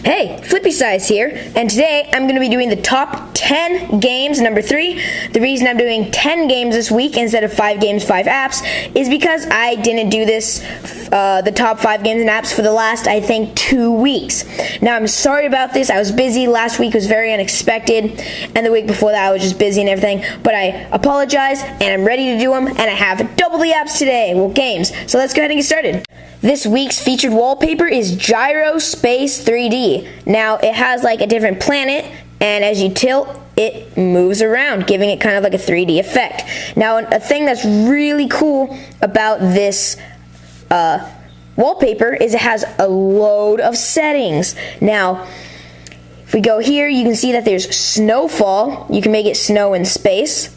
Hey, FlippySize here, and today I'm going to be doing the top 10 games, number 3. The reason I'm doing 10 games this week instead of 5 games, 5 apps, is because I didn't do this, the top 5 games and apps for the last, I think, 2 weeks. Now, I'm sorry about this. I was busy. Last week was very unexpected, and the week before that I was just busy and everything, but I apologize, and I'm ready to do them, and I have double the apps today, well, games. So let's go ahead and get started. This week's featured wallpaper is Gyro Space 3D. Now, it has like a different planet, and as you tilt, it moves around, giving it kind of like a 3D effect. Now, a thing that's really cool about this wallpaper is it has a load of settings. Now, if we go here, you can see that there's snowfall. You can make it snow in space,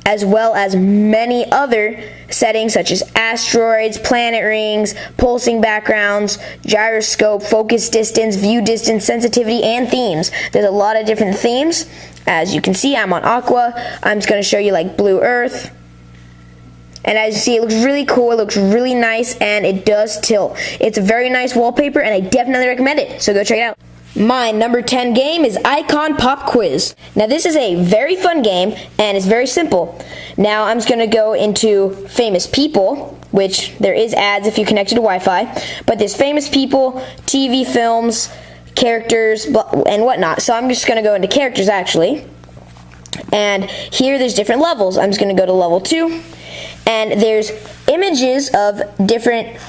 as well as many other settings such as asteroids, planet rings, pulsing backgrounds, gyroscope, focus distance, view distance, sensitivity, and themes. There's a lot of different themes. As you can see, I'm on Aqua. I'm just going to show you like Blue Earth. And as you see, it looks really cool, it looks really nice, and it does tilt. It's a very nice wallpaper, and I definitely recommend it, so go check it out. My number 10 game is Icon Pop Quiz. Now, this is a very fun game, and it's very simple. Now, I'm just going to go into famous people, which there is ads if you're connected to Wi-Fi, but there's famous people, TV, films, characters, and whatnot. So I'm just going to go into characters, actually. And here there's different levels. I'm just going to go to level 2, and there's images of different...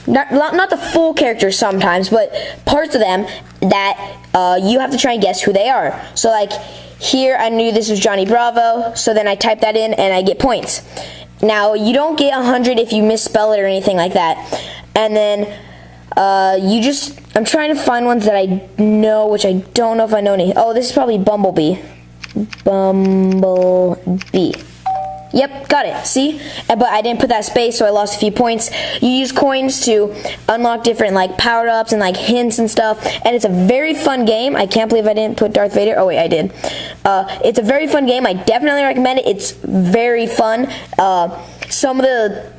Not the full characters sometimes, but parts of them that you have to try and guess who they are. So like here I knew this was Johnny Bravo, so then I type that in and I get points. Now you don't get 100 if you misspell it or anything like that. And then I'm trying to find ones that I know, which I don't know if I know any. Oh, this is probably Bumblebee. Bumblebee. Yep, got it, see? But I didn't put that space, so I lost a few points. You use coins to unlock different like power-ups and like hints and stuff, and it's a very fun game. I can't believe I didn't put Darth Vader. Oh wait, I did. It's a very fun game. I definitely recommend it. It's very fun. Some of the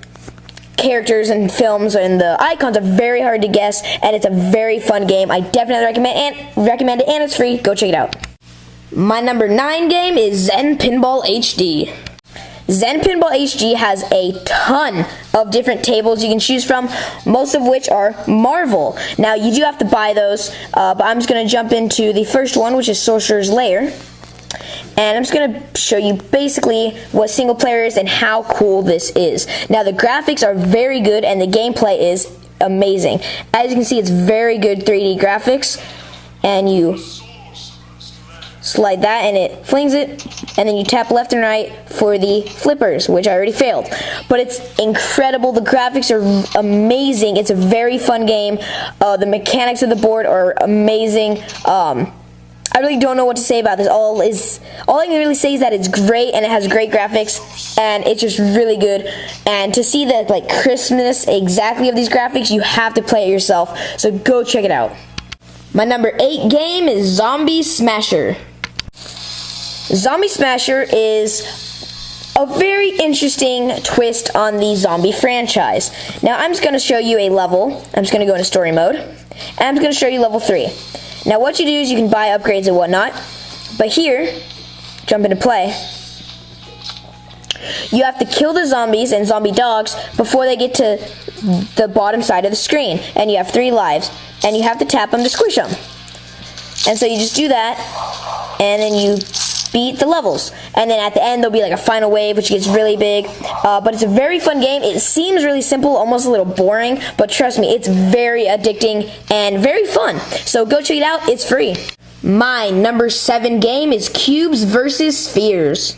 characters and films and the icons are very hard to guess, and it's a very fun game. I definitely recommend it, and it's free. Go check it out. My number 9 game is Zen Pinball HD. Zen Pinball HD has a ton of different tables you can choose from, most of which are Marvel. Now, you do have to buy those, but I'm just going to jump into the first one, which is Sorcerer's Lair. And I'm just going to show you basically what single player is and how cool this is. Now, the graphics are very good, and the gameplay is amazing. As you can see, it's very good 3D graphics, and you slide that and it flings it, and then you tap left and right for the flippers, which I already failed. But it's incredible. The graphics are amazing. It's a very fun game. The mechanics of the board are amazing. I really don't know what to say about this. All I can really say is that it's great, and it has great graphics, and it's just really good. And to see the like crispness exactly of these graphics, you have to play it yourself. So go check it out. My number 8 game is Zombie Smasher. Zombie Smasher is a very interesting twist on the zombie franchise. Now, I'm just going to show you a level. I'm just going to go into story mode, and I'm just going to show you level 3. Now, what you do is you can buy upgrades and whatnot, but here, jump into play. You have to kill the zombies and zombie dogs before they get to the bottom side of the screen, and you have 3 lives, and you have to tap them to squish them. And so you just do that, and then you beat the levels, and then at the end there'll be like a final wave which gets really big, but it's a very fun game. It seems really simple, almost a little boring, but trust me, it's very addicting and very fun. So go check it out, it's free. My number 7 game is Cubes vs. Spheres.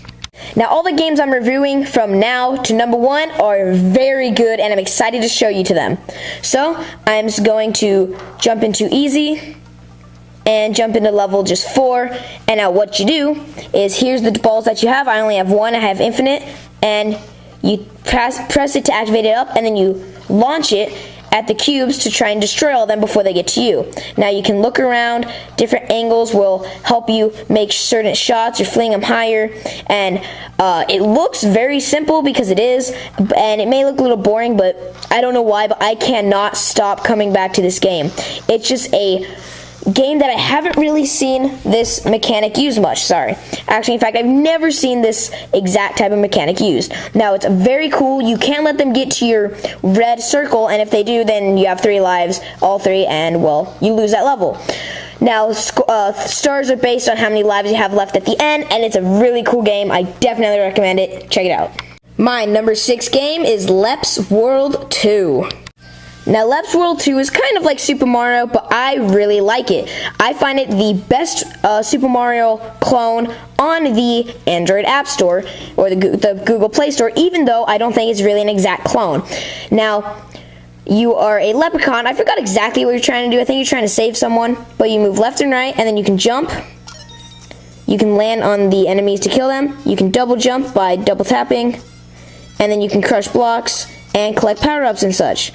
Now, all the games I'm reviewing from now to number 1 are very good, and I'm excited to show you to them. So I'm just going to jump into easy and jump into level just 4, and now what you do is, here's the balls that you have. I only have 1, I have infinite, and you press it to activate it up, and then you launch it, at the cubes to try and destroy all of them before they get to you. Now you can look around, different angles will help you make certain shots, you're fleeing them higher, and it looks very simple because it is, and it may look a little boring, but I don't know why, but I cannot stop coming back to this game. It's just a game that I haven't really seen this mechanic used much, sorry. Actually, in fact, I've never seen this exact type of mechanic used. Now, it's very cool. You can't let them get to your red circle, and if they do, then you have 3 lives, all 3, and, well, you lose that level. Now, stars are based on how many lives you have left at the end, and it's a really cool game. I definitely recommend it. Check it out. My number 6 game is Lep's World 2. Now, Lep's World 2 is kind of like Super Mario, but I really like it. I find it the best Super Mario clone on the Android App Store, or the Google Play Store, even though I don't think it's really an exact clone. Now, you are a leprechaun. I forgot exactly what you're trying to do. I think you're trying to save someone, but you move left and right, and then you can jump. You can land on the enemies to kill them. You can double jump by double tapping, and then you can crush blocks and collect power-ups and such.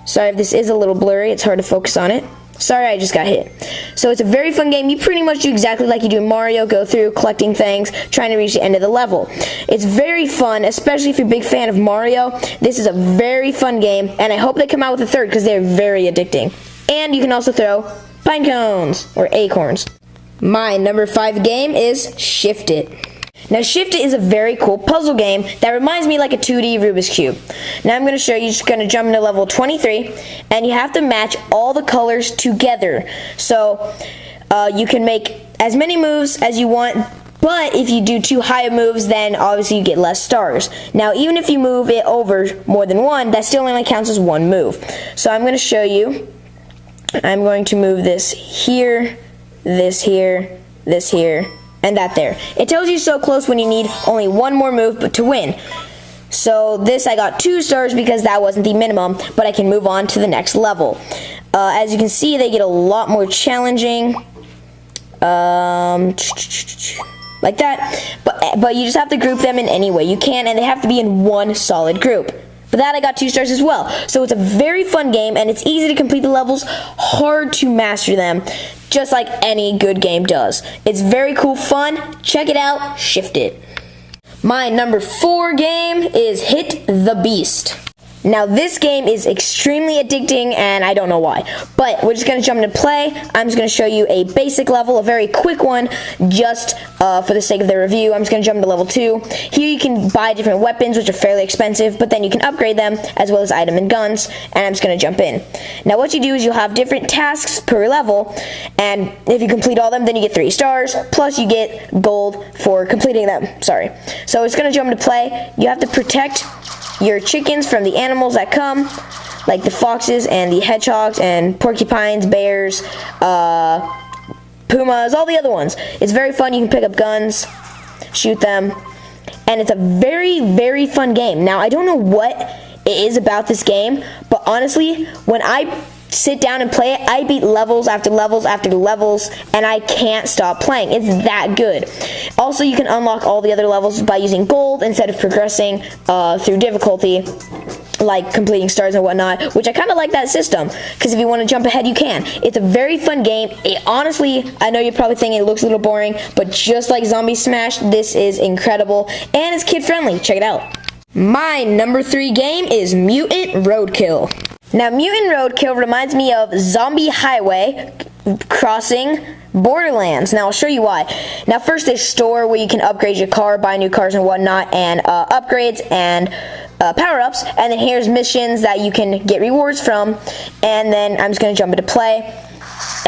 Sorry if this is a little blurry, it's hard to focus on it. Sorry, I just got hit. So it's a very fun game. You pretty much do exactly like you do in Mario, go through, collecting things, trying to reach the end of the level. It's very fun, especially if you're a big fan of Mario. This is a very fun game, and I hope they come out with a third because they're very addicting. And you can also throw pine cones, or acorns. My number 5 game is Shift It. Now, Shift It is a very cool puzzle game that reminds me like a 2D Rubik's Cube. Now, I'm going to show you, just going to jump into level 23, and you have to match all the colors together. So, you can make as many moves as you want, but if you do too high of moves, then obviously you get less stars. Now, even if you move it over more than one, that still only counts as one move. So, I'm going to show you. I'm going to move this here, this here, this here, and that there. It tells you so close when you need only one more move but to win. So this I got 2 stars because that wasn't the minimum, but I can move on to the next level. As you can see, they get a lot more challenging. Like that. But you just have to group them in any way you can, and they have to be in one solid group. But that I got 2 stars as well. So it's a very fun game, and it's easy to complete the levels, hard to master them, just like any good game does. It's very cool fun. Check it out. Shift It. My number 4 game is Hit the Beast. Now, this game is extremely addicting, and I don't know why. But we're just going to jump into play. I'm just going to show you a basic level, a very quick one, just for the sake of the review. I'm just going to jump into level 2. Here you can buy different weapons, which are fairly expensive, but then you can upgrade them, as well as item and guns, and I'm just going to jump in. Now, what you do is you'll have different tasks per level, and if you complete all of them, then you get 3 stars, plus you get gold for completing them. Sorry. So it's going to jump into play. You have to protect your chickens from the animals that come, like the foxes and the hedgehogs and porcupines, bears, pumas, all the other ones. It's very fun. You can pick up guns, shoot them, and it's a very, very fun game. Now, I don't know what it is about this game, but honestly, when I sit down and play it, I beat levels after levels after levels, and I can't stop playing. It's that good. Also, you can unlock all the other levels by using gold instead of progressing through difficulty, like completing stars and whatnot, which I kind of like that system, because if you want to jump ahead, you can. It's a very fun game. Honestly, I know you're probably thinking it looks a little boring, but just like Zombie Smash, this is incredible, and it's kid-friendly. Check it out. My number 3 game is Mutant Roadkill. Now, Mutant Roadkill reminds me of Zombie Highway crossing Borderlands. Now, I'll show you why. Now, first, there's store where you can upgrade your car, buy new cars and whatnot, and upgrades and power-ups. And then here's missions that you can get rewards from. And then I'm just going to jump into play.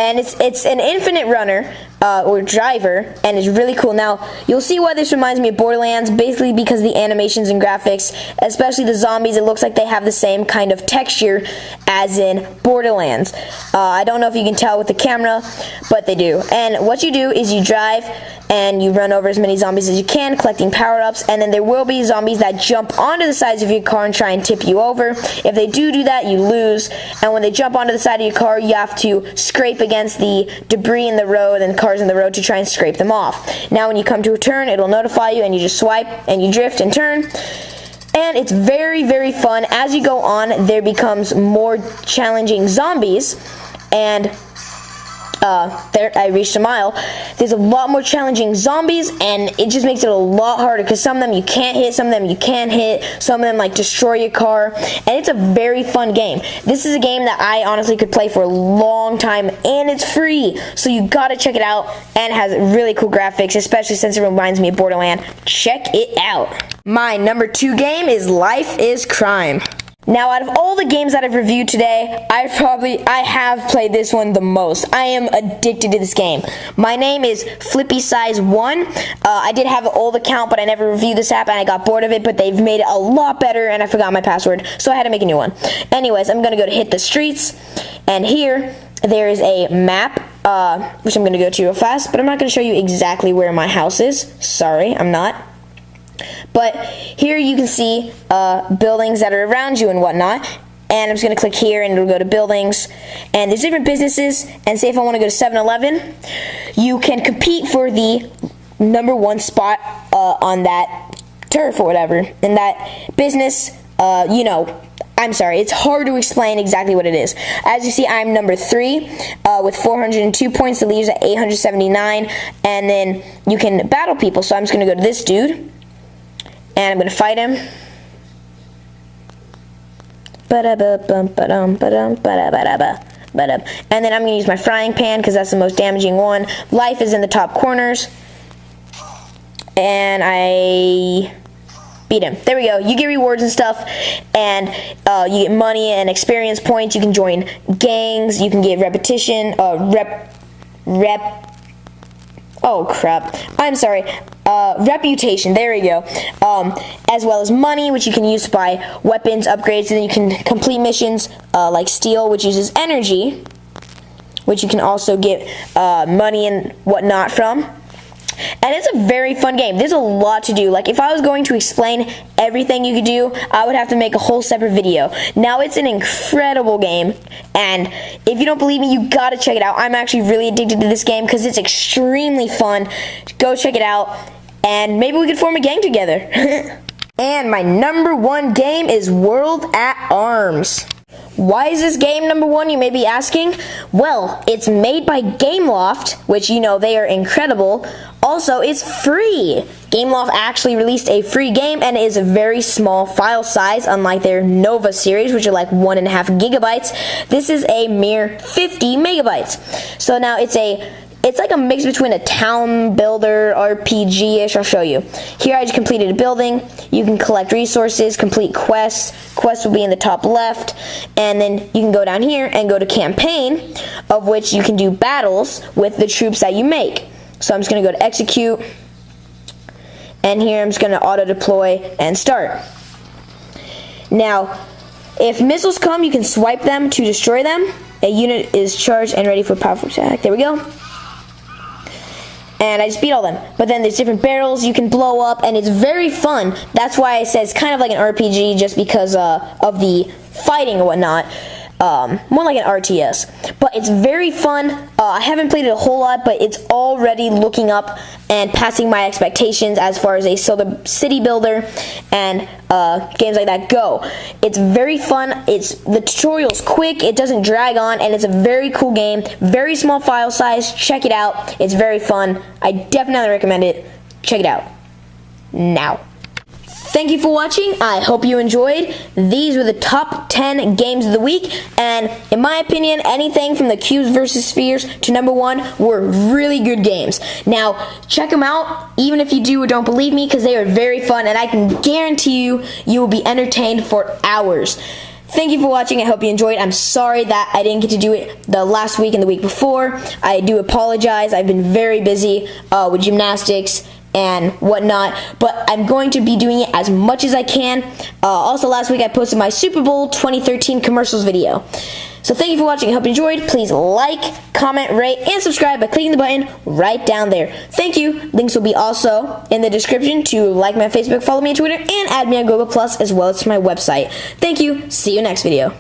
And it's an infinite runner, or driver, and it's really cool. Now, you'll see why this reminds me of Borderlands, basically because the animations and graphics, especially the zombies, it looks like they have the same kind of texture as in Borderlands. I don't know if you can tell with the camera, but they do. And what you do is you drive, and you run over as many zombies as you can, collecting power-ups, and then there will be zombies that jump onto the sides of your car and try and tip you over. If they do that, you lose, and when they jump onto the side of your car, you have to scrape against the debris in the road and cars in the road to try and scrape them off. Now, when you come to a turn, it'll notify you, and you just swipe, and you drift and turn. And it's very, very fun. As you go on, there becomes more challenging zombies, and there, I reached a mile. There's a lot more challenging zombies, and it just makes it a lot harder, because some of them you can't hit, some of them you can hit, some of them like destroy your car, and it's a very fun game. This is a game that I honestly could play for a long time, and it's free, so you gotta check it out, and it has really cool graphics, especially since it reminds me of Borderlands. Check it out. My number 2 game is Life is Crime. Now, out of all the games that I've reviewed today, I have played this one the most. I am addicted to this game. My name is FlippySize1. I did have an old account, but I never reviewed this app, and I got bored of it, but they've made it a lot better, and I forgot my password, so I had to make a new one. Anyways, I'm going to go to Hit the Streets, and here, there is a map, which I'm going to go to real fast, but I'm not going to show you exactly where my house is. Sorry, I'm not. But here you can see buildings that are around you and whatnot, and I'm just going to click here and it'll go to buildings, and there's different businesses, and say if I want to go to 7-Eleven, you can compete for the number 1 spot on that turf or whatever, and that business, you know, I'm sorry, it's hard to explain exactly what it is. As you see, I'm number 3 with 402 points. The leader's at 879, and then you can battle people, so I'm just going to go to this dude, and I'm going to fight him. And then I'm going to use my frying pan because that's the most damaging one. Life is in the top corners. And I beat him. There we go. You get rewards and stuff. And you get money and experience points. You can join gangs. You can get repetition. Oh crap, I'm sorry, reputation, there we go, as well as money, which you can use to buy weapons, upgrades, and then you can complete missions, like steel, which uses energy, which you can also get, money and whatnot from. And it's a very fun game. There's a lot to do. Like, if I was going to explain everything you could do, I would have to make a whole separate video. Now, it's an incredible game, and if you don't believe me, you gotta check it out. I'm actually really addicted to this game because it's extremely fun. Go check it out, and maybe we could form a gang together. And my number 1 game is World at Arms. Why is this game number 1, you may be asking? Well, it's made by Gameloft, which, you know, they are incredible. Also, it's free. Gameloft actually released a free game, and it is a very small file size, unlike their Nova series, which are like 1.5 gigabytes. This is a mere 50 megabytes. So now it's like a mix between a town builder, RPG-ish. I'll show you. Here I just completed a building. You can collect resources, complete quests. Quests will be in the top left. And then you can go down here and go to campaign, of which you can do battles with the troops that you make. So I'm just going to go to execute. And here I'm just going to auto deploy and start. Now, if missiles come, you can swipe them to destroy them. A unit is charged and ready for powerful attack. There we go. And I just beat all them. But then there's different barrels you can blow up, and it's very fun. That's why I said it's kind of like an RPG, just because of the fighting and whatnot. More like an RTS. But it's very fun. I haven't played it a whole lot, but it's already looking up and passing my expectations as far as a city builder and games like that go. It's very fun. The tutorial's quick. It doesn't drag on, and it's a very cool game. Very small file size. Check it out. It's very fun. I definitely recommend it. Check it out now. Thank you for watching. I hope you enjoyed. These were the top 10 games of the week, and in my opinion, anything from the Cubes vs. Spheres to number 1 were really good games. Now, check them out, even if you do or don't believe me, because they are very fun, and I can guarantee you, you will be entertained for hours. Thank you for watching. I hope you enjoyed. I'm sorry that I didn't get to do it the last week and the week before. I do apologize. I've been very busy with gymnastics and whatnot, but I'm going to be doing it as much as I can. Also, last week I posted my Super Bowl 2013 commercials video. So thank you for watching. I hope you enjoyed. Please like, comment, rate, and subscribe by clicking the button right down there. Thank you. Links will be also in the description to like me on Facebook, follow me on Twitter, and add me on Google+, as well as to my website. Thank you. See you next video.